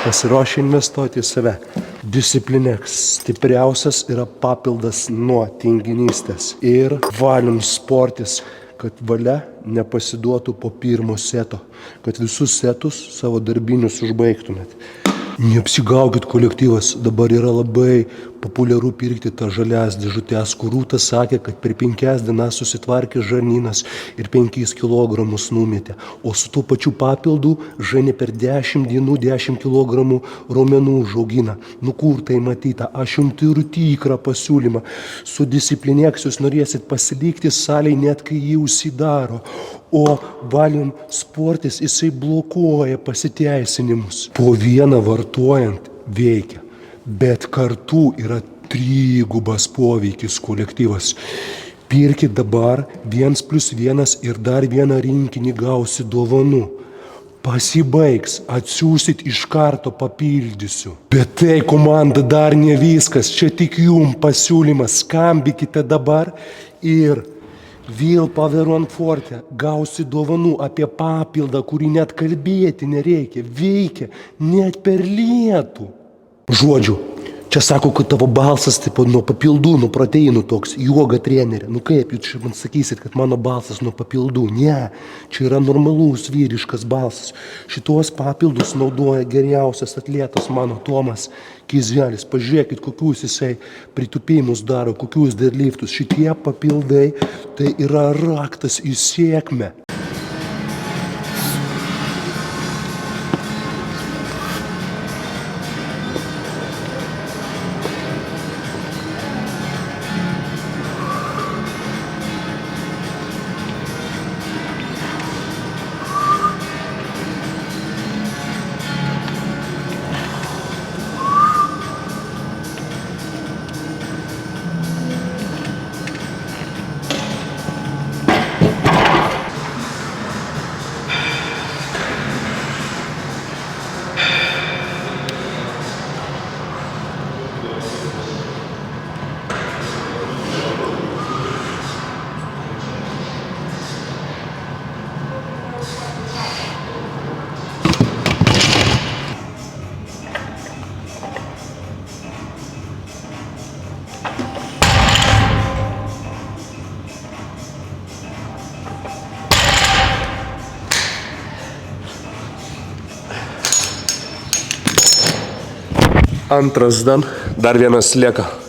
pasiruošę investuoti į save. Disciplinex stipriausias yra papildas nuo tinginystės ir Valium Sportis, kad valia nepasiduotų po pirmo seto, kad visus setus savo darbinius užbaigtumėt. Neapsigaukit kolektyvas, dabar yra labai populiaru pirkti tą žalias dėžutės, kur Rūta sakė, kad per 5 dienas susitvarkė žarnynas ir 5 kilogramus numetė, o su tuo pačiu papildu žarnė per 10 dienų 10 kilogramų raumenų užaugina. Nu kur tai matyta? Aš jums turiu tikrą pasiūlymą. Su Disciplinex jūs norėsit pasilikti salėj net kai jį užsidaro. O Valium Sportis jisai blokuoja pasiteisinimus. Po vieną vartojant veikia, bet kartu yra 3-gubas poveikis kolektyvas. Pirkit dabar 1+1 ir dar vieną rinkinį gausi dovanų. Pasibaigs, atsiųsit iš karto papildysiu. Bet tai, komanda, dar ne viskas, čia tik jums pasiūlymas, skambikite dabar ir Willpower on Forte gausi dovanų apie papildą, kurį net kalbėti nereikia, veikia net per lietų. Žodžiu, čia sako, kad tavo balsas tipo nuo papildų, nuo proteinų toks, joga trenerė. Nu kaip jūs čia man sakysit, kad mano balsas nuo papildų? Ne, čia yra normalus vyriškas balsas. Šitos papildus naudoja geriausias atletas mano Tomas Kizelis. Pažiūrėkit, kokius jisai pritupėjimus daro, kokius deadliftus. Šitie papildai tai yra raktas į sėkmę. Antras dar vienas lieka.